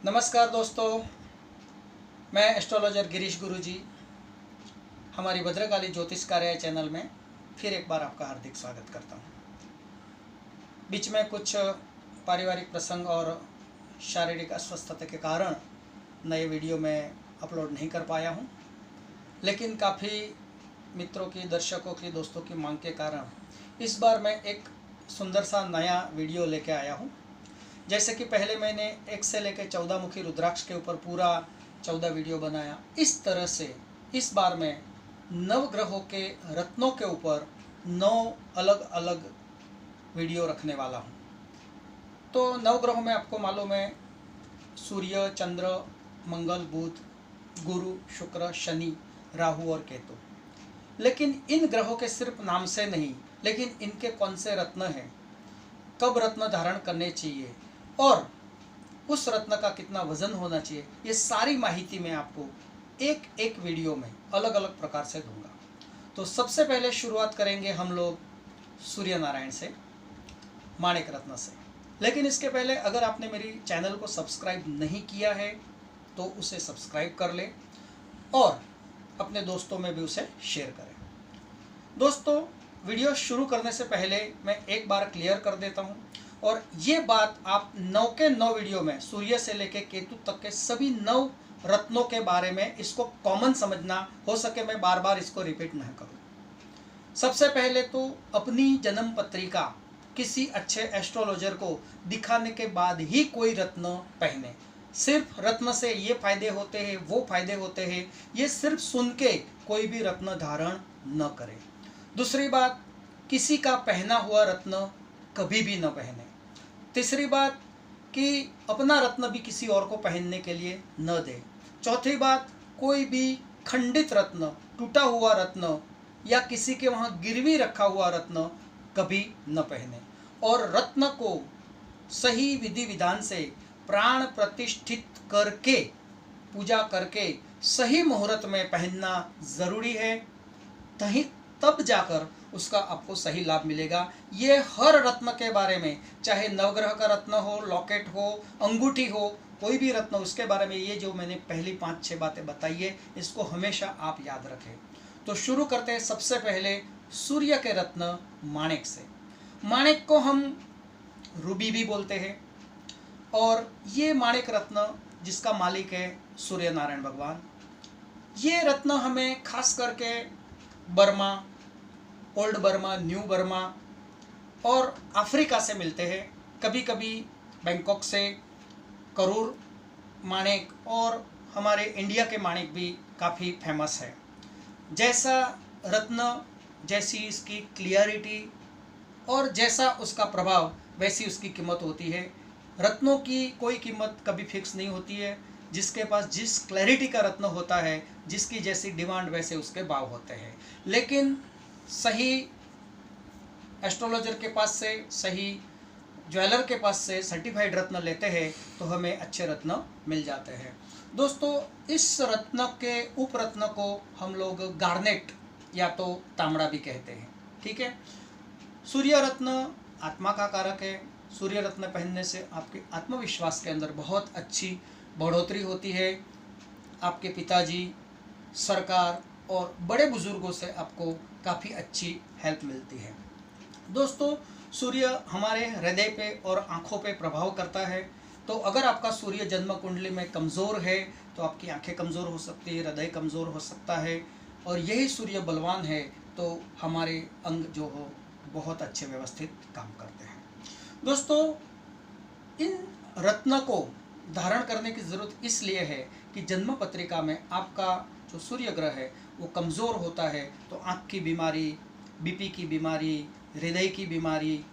नमस्कार दोस्तों, मैं एस्ट्रोलॉजर गिरीश गुरुजी हमारी भद्रकाली ज्योतिष कार्य चैनल में फिर एक बार आपका हार्दिक स्वागत करता हूँ। बीच में कुछ पारिवारिक प्रसंग और शारीरिक अस्वस्थता के कारण नए वीडियो में अपलोड नहीं कर पाया हूँ, लेकिन काफ़ी मित्रों की, दर्शकों की, दोस्तों की मांग के कारण इस बार मैं एक सुंदर सा नया वीडियो लेके आया हूँ। जैसे कि पहले मैंने 1 से लेकर 14 मुखी रुद्राक्ष के ऊपर पूरा 14 वीडियो बनाया, इस तरह से इस बार मैं नवग्रहों के रत्नों के ऊपर 9 अलग अलग वीडियो रखने वाला हूँ। तो नवग्रहों में आपको मालूम है सूर्य, चंद्र, मंगल, बुध, गुरु, शुक्र, शनि, राहु और केतु। लेकिन इन ग्रहों के सिर्फ नाम से नहीं, लेकिन इनके कौन से रत्न हैं, कब रत्न धारण करने चाहिए और उस रत्न का कितना वजन होना चाहिए, ये सारी माहिती मैं आपको एक एक वीडियो में अलग अलग प्रकार से दूंगा। तो सबसे पहले शुरुआत करेंगे हम लोग सूर्य नारायण से, माणिक रत्न से। लेकिन इसके पहले अगर आपने मेरी चैनल को सब्सक्राइब नहीं किया है तो उसे सब्सक्राइब कर ले और अपने दोस्तों में भी उसे शेयर करें। दोस्तों, वीडियो शुरू करने से पहले मैं एक बार क्लियर कर देता हूँ, और ये बात आप 9 के 9 वीडियो में सूर्य से लेकर केतु तक के सभी 9 रत्नों के बारे में इसको कॉमन समझना, हो सके मैं बार बार इसको रिपीट ना करूँ। सबसे पहले तो अपनी जन्म पत्रिका किसी अच्छे एस्ट्रोलॉजर को दिखाने के बाद ही कोई रत्न पहने। सिर्फ रत्न से ये फायदे होते हैं, वो फायदे होते हैं, ये सिर्फ सुन के कोई भी रत्न धारण न करे। दूसरी बात, किसी का पहना हुआ रत्न कभी भी न पहने। तीसरी बात कि अपना रत्न भी किसी और को पहनने के लिए न दे। चौथी बात, कोई भी खंडित रत्न, टूटा हुआ रत्न या किसी के वहाँ गिरवी रखा हुआ रत्न कभी न पहने। और रत्न को सही विधि विधान से प्राण प्रतिष्ठित करके, पूजा करके सही मुहूर्त में पहनना ज़रूरी है, तब जाकर उसका आपको सही लाभ मिलेगा। ये हर रत्न के बारे में, चाहे नवग्रह का रत्न हो, लॉकेट हो, अंगूठी हो, कोई भी रत्न, उसके बारे में ये जो मैंने पहली 5-6 बातें बताई है, इसको हमेशा आप याद रखें। तो शुरू करते हैं सबसे पहले सूर्य के रत्न माणिक से। माणिक को हम रूबी भी बोलते हैं, और ये माणिक रत्न जिसका मालिक है सूर्य नारायण भगवान, ये रत्न हमें खास करके Burma, old Burma, new Burma और अफ्रीका से मिलते हैं। कभी कभी बैंकॉक से करूर माणिक और हमारे इंडिया के माणिक भी काफ़ी फेमस है। जैसा रत्न, जैसी इसकी क्लियरिटी और जैसा उसका प्रभाव, वैसी उसकी कीमत होती है। रत्नों की कोई कीमत कभी फिक्स नहीं होती है। जिसके पास जिस क्लैरिटी का रत्न होता है, जिसकी जैसी डिमांड वैसे उसके भाव होते हैं। लेकिन सही एस्ट्रोलॉजर के पास से, सही ज्वेलर के पास से सर्टिफाइड रत्न लेते हैं तो हमें अच्छे रत्न मिल जाते हैं। दोस्तों, इस रत्न के उप रत्न को हम लोग गार्नेट या तो तांबड़ा भी कहते हैं। ठीक है। सूर्य रत्न आत्मा का कारक है। सूर्य रत्न पहनने से आपके आत्मविश्वास के अंदर बहुत अच्छी बढ़ोतरी होती है। आपके पिताजी, सरकार और बड़े बुजुर्गों से आपको काफ़ी अच्छी हेल्प मिलती है। दोस्तों, सूर्य हमारे हृदय पे और आँखों पे प्रभाव करता है। तो अगर आपका सूर्य जन्म कुंडली में कमज़ोर है तो आपकी आंखें कमज़ोर हो सकती है, हृदय कमज़ोर हो सकता है। और यही सूर्य बलवान है तो हमारे अंग जो हो बहुत अच्छे व्यवस्थित काम करते हैं। दोस्तों, इन रत्न को धारण करने की ज़रूरत इसलिए है कि जन्म पत्रिका में आपका जो सूर्य ग्रह है वो कमज़ोर होता है, तो आँख की बीमारी, बीपी की बीमारी, हृदय की बीमारी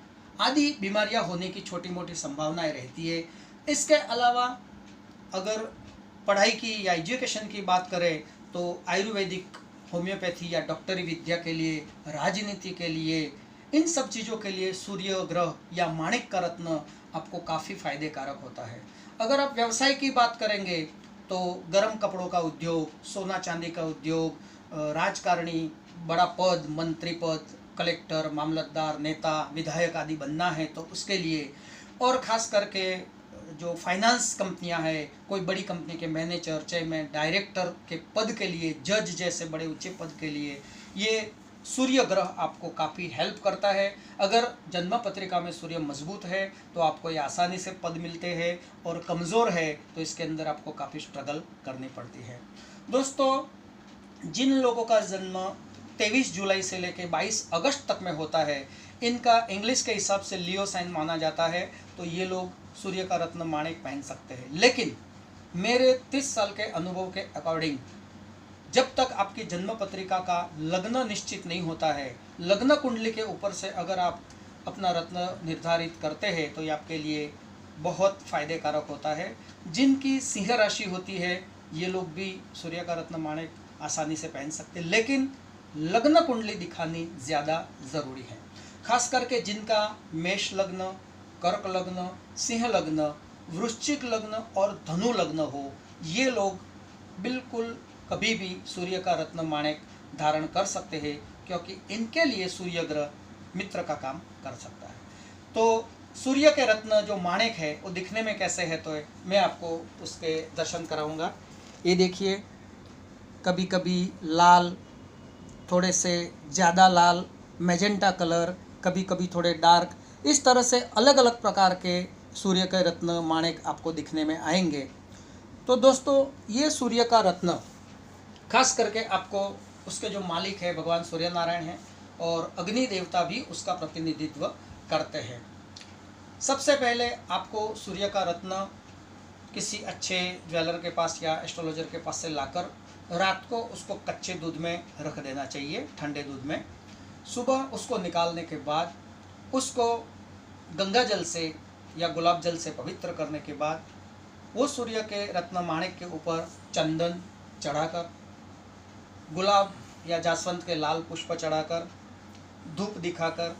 आदि बीमारियां होने की छोटी मोटी संभावनाएं रहती है। इसके अलावा अगर पढ़ाई की या एजुकेशन की बात करें तो आयुर्वेदिक, होम्योपैथी या डॉक्टरी विद्या के लिए, राजनीति के लिए, इन सब चीज़ों के लिए सूर्य ग्रह या माणिक का रत्न आपको काफ़ी फायदे कारक होता है। अगर आप व्यवसाय की बात करेंगे तो गर्म कपड़ों का उद्योग, सोना चांदी का उद्योग, राजकारणी, बड़ा पद, मंत्री पद, कलेक्टर, मामलतदार, नेता, विधायक आदि बनना है तो उसके लिए, और ख़ास करके जो फाइनेंस कंपनियां हैं, कोई बड़ी कंपनी के मैनेजर, चेयरमैन, डायरेक्टर के पद के लिए, जज जैसे बड़े ऊंचे पद के लिए ये सूर्य ग्रह आपको काफ़ी हेल्प करता है। अगर जन्म पत्रिका में सूर्य मजबूत है तो आपको ये आसानी से पद मिलते हैं, और कमज़ोर है तो इसके अंदर आपको काफ़ी स्ट्रगल करनी पड़ती है। दोस्तों, जिन लोगों का जन्म 23 जुलाई से लेकर 22 अगस्त तक में होता है, इनका इंग्लिश के हिसाब से लियो साइन माना जाता है, तो ये लोग सूर्य का रत्न माणिक पहन सकते हैं। लेकिन मेरे 30 साल के अनुभव के अकॉर्डिंग, जब तक आपकी जन्म पत्रिका का लग्न निश्चित नहीं होता है, लग्न कुंडली के ऊपर से अगर आप अपना रत्न निर्धारित करते हैं तो ये आपके लिए बहुत फ़ायदे कारक होता है। जिनकी सिंह राशि होती है ये लोग भी सूर्य का रत्न माणिक आसानी से पहन सकते हैं, लेकिन लग्न कुंडली दिखानी ज़्यादा ज़रूरी है। खास करके जिनका मेष लग्न, कर्क लग्न, सिंह लग्न, वृश्चिक लग्न और धनु लग्न हो, ये लोग बिल्कुल कभी भी सूर्य का रत्न माणिक धारण कर सकते हैं, क्योंकि इनके लिए सूर्य ग्रह मित्र का काम कर सकता है। तो सूर्य के रत्न जो माणिक है वो दिखने में कैसे है, तो मैं आपको उसके दर्शन कराऊंगा। ये देखिए, कभी कभी लाल, थोड़े से ज़्यादा लाल, मैजेंटा कलर, कभी कभी थोड़े डार्क, इस तरह से अलग अलग प्रकार के सूर्य के रत्न माणिक आपको दिखने में आएंगे। तो दोस्तों, ये सूर्य का रत्न खास करके आपको उसके जो मालिक है भगवान सूर्य नारायण हैं, और अग्नि देवता भी उसका प्रतिनिधित्व करते हैं। सबसे पहले आपको सूर्य का रत्न किसी अच्छे ज्वेलर के पास या एस्ट्रोलॉजर के पास से लाकर रात को उसको कच्चे दूध में रख देना चाहिए, ठंडे दूध में। सुबह उसको निकालने के बाद उसको गंगा जल से या गुलाब जल से पवित्र करने के बाद वो सूर्य के रत्न माणिक के ऊपर चंदन चढ़ाकर, गुलाब या जासवंत के लाल पुष्प चढ़ाकर, धूप दिखाकर,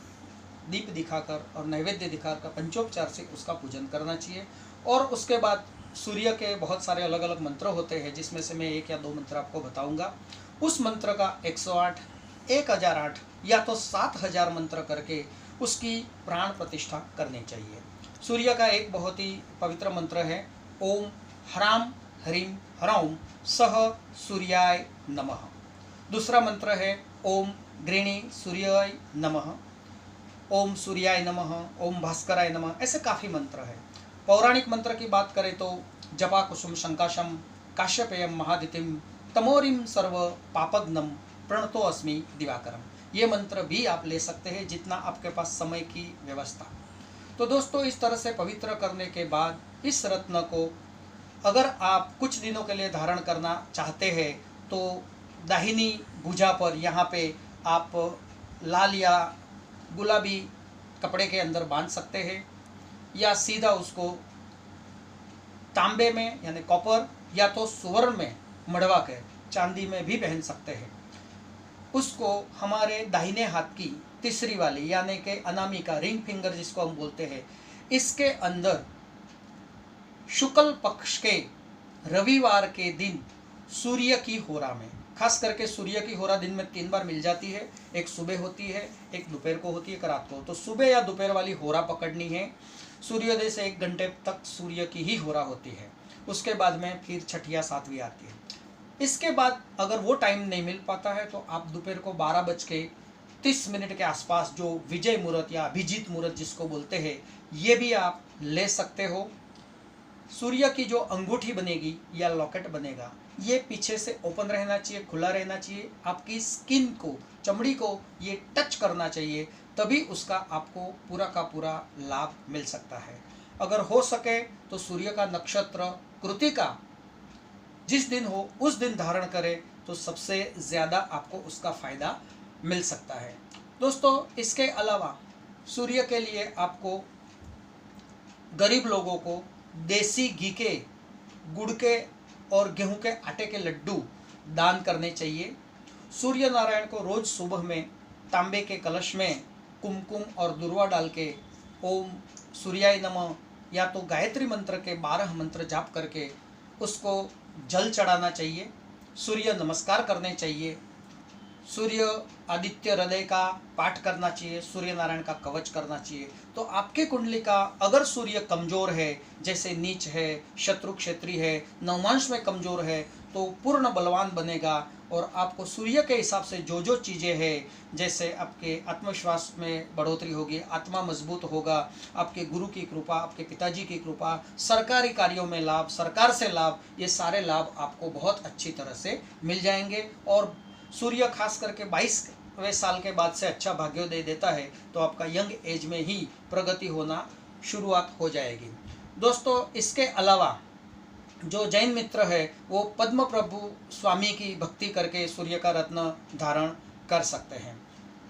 दीप दिखाकर और नैवेद्य दिखाकर पंचोपचार से उसका पूजन करना चाहिए। और उसके बाद सूर्य के बहुत सारे अलग अलग मंत्र होते हैं, जिसमें से मैं 1 या 2 मंत्र आपको बताऊंगा। उस मंत्र का 108, 1008 या तो 7000 मंत्र करके उसकी प्राण प्रतिष्ठा करनी चाहिए। सूर्य का एक बहुत ही पवित्र मंत्र है, ओम ह्राम ह्रीम ह्रौम सह सूर्याय नमः। दूसरा मंत्र है ओम गृणी सूर्याय नमः, ओम सूर्याय नमः, ओम भास्कराय नमः। ऐसे काफ़ी मंत्र हैं। पौराणिक मंत्र की बात करें तो जपा कुसुम शंकाशम काश्यपेयम महादितिम तमोरिम सर्व पापग्नम प्रणतो अस्मि दिवाकरम। ये मंत्र भी आप ले सकते हैं, जितना आपके पास समय की व्यवस्था। तो दोस्तों, इस तरह से पवित्र करने के बाद इस रत्न को अगर आप कुछ दिनों के लिए धारण करना चाहते हैं तो दाहिनी भुजा पर यहाँ पे आप लाल या गुलाबी कपड़े के अंदर बांध सकते हैं, या सीधा उसको तांबे में यानी कॉपर या तो स्वर्ण में मढ़वा कर चांदी में भी पहन सकते हैं। उसको हमारे दाहिने हाथ की तीसरी वाली यानी कि अनामिका, रिंग फिंगर जिसको हम बोलते हैं, इसके अंदर शुक्ल पक्ष के रविवार के दिन सूर्य की होरा में, खास करके सूर्य की होरा दिन में 3 बार मिल जाती है। एक सुबह होती है, एक दोपहर को होती है, एक रात को। तो सुबह या दोपहर वाली होरा पकड़नी है। सूर्योदय से 1 घंटे तक सूर्य की ही होरा होती है। उसके बाद में फिर छठी या सातवीं आती है। इसके बाद अगर वो टाइम नहीं मिल पाता है तो आप दोपहर को 12:30 के आसपास जो विजय मुहूर्त या अभिजीत मुहूर्त जिसको बोलते हैं, ये भी आप ले सकते हो। सूर्य की जो अंगूठी बनेगी या लॉकेट बनेगा, ये पीछे से ओपन रहना चाहिए, खुला रहना चाहिए। आपकी स्किन को, चमड़ी को ये टच करना चाहिए, तभी उसका आपको पूरा का पूरा लाभ मिल सकता है। अगर हो सके तो सूर्य का नक्षत्र कृतिका जिस दिन हो उस दिन धारण करें तो सबसे ज़्यादा आपको उसका फ़ायदा मिल सकता है। दोस्तों, इसके अलावा सूर्य के लिए आपको गरीब लोगों को देसी घी के, गुड़ के और गेहूं के आटे के लड्डू दान करने चाहिए। सूर्य नारायण को रोज़ सुबह में तांबे के कलश में कुमकुम और दुर्वा डाल के ओम सूर्याय नमः या तो गायत्री मंत्र के 12 मंत्र जाप करके उसको जल चढ़ाना चाहिए। सूर्य नमस्कार करने चाहिए। सूर्य आदित्य हृदय का पाठ करना चाहिए, सूर्य नारायण का कवच करना चाहिए। तो आपके कुंडली का अगर सूर्य कमजोर है, जैसे नीच है, शत्रु क्षेत्री है, नवमांश में कमजोर है, तो पूर्ण बलवान बनेगा। और आपको सूर्य के हिसाब से जो जो चीज़ें हैं, जैसे आपके आत्मविश्वास में बढ़ोतरी होगी, आत्मा मजबूत होगा, आपके गुरु की कृपा, आपके पिताजी की कृपा, सरकारी कार्यों में लाभ, सरकार से लाभ, ये सारे लाभ आपको बहुत अच्छी तरह से मिल जाएंगे। और सूर्य खास करके 22वें साल के बाद से अच्छा भाग्योदय देता है, तो आपका यंग एज में ही प्रगति होना शुरुआत हो जाएगी। दोस्तों, इसके अलावा जो जैन मित्र है वो पद्म प्रभु स्वामी की भक्ति करके सूर्य का रत्न धारण कर सकते हैं।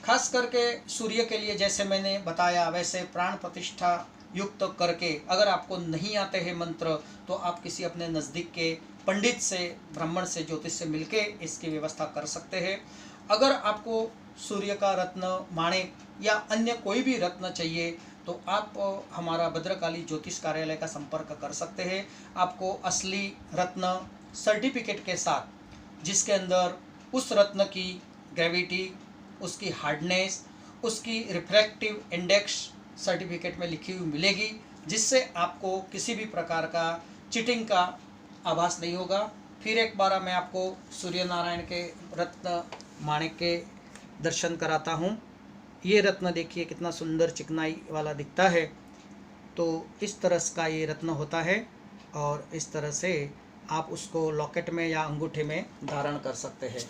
खास करके सूर्य के लिए जैसे मैंने बताया वैसे प्राण प्रतिष्ठा युक्त करके, अगर आपको नहीं आते हैं मंत्र, तो आप किसी अपने नज़दीक के पंडित से, ब्राह्मण से, ज्योतिष से मिलके इसकी व्यवस्था कर सकते हैं। अगर आपको सूर्य का रत्न, माणिक या अन्य कोई भी रत्न चाहिए, तो आप हमारा भद्रकाली ज्योतिष कार्यालय का संपर्क कर सकते हैं। आपको असली रत्न सर्टिफिकेट के साथ, जिसके अंदर उस रत्न की ग्रेविटी, उसकी हार्डनेस, उसकी रिफ्रैक्टिव इंडेक्स सर्टिफिकेट में लिखी हुई मिलेगी, जिससे आपको किसी भी प्रकार का चीटिंग का आभास नहीं होगा। फिर एक बार मैं आपको सूर्य नारायण के रत्न माणिक के दर्शन कराता हूँ। ये रत्न देखिए कितना सुंदर चिकनाई वाला दिखता है। तो इस तरह का ये रत्न होता है, और इस तरह से आप उसको लॉकेट में या अंगूठे में धारण कर सकते हैं।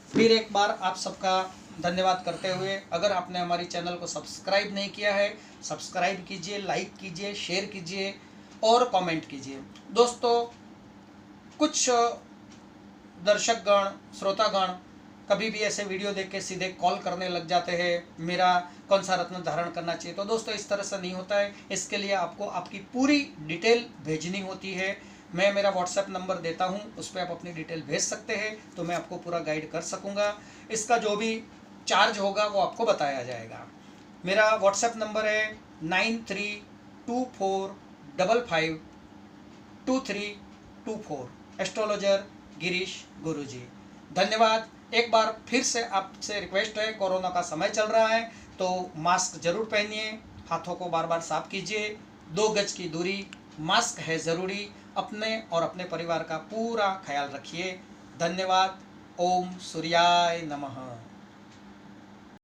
फिर एक बार आप सबका धन्यवाद करते हुए, अगर आपने हमारी चैनल को सब्सक्राइब नहीं किया है, सब्सक्राइब कीजिए, लाइक कीजिए, शेयर कीजिए और कमेंट कीजिए। दोस्तों, कुछ दर्शकगण, श्रोतागण कभी भी ऐसे वीडियो देख के सीधे कॉल करने लग जाते हैं, मेरा कौन सा रत्न धारण करना चाहिए। तो दोस्तों, इस तरह से नहीं होता है। इसके लिए आपको आपकी पूरी डिटेल भेजनी होती है। मैं मेरा व्हाट्सएप नंबर देता हूं, उस पर आप अपनी डिटेल भेज सकते हैं, तो मैं आपको पूरा गाइड कर सकूंगा। इसका जो भी चार्ज होगा वो आपको बताया जाएगा। मेरा व्हाट्सएप नंबर है 9324552324, एस्ट्रोलॉजर गिरीश गुरुजी। धन्यवाद। एक बार फिर से आपसे रिक्वेस्ट है, कोरोना का समय चल रहा है तो मास्क जरूर पहनिए, हाथों को बार बार साफ कीजिए, 2 गज की दूरी, मास्क है ज़रूरी। अपने और अपने परिवार का पूरा ख्याल रखिए। धन्यवाद। ओम सूर्याय नमः।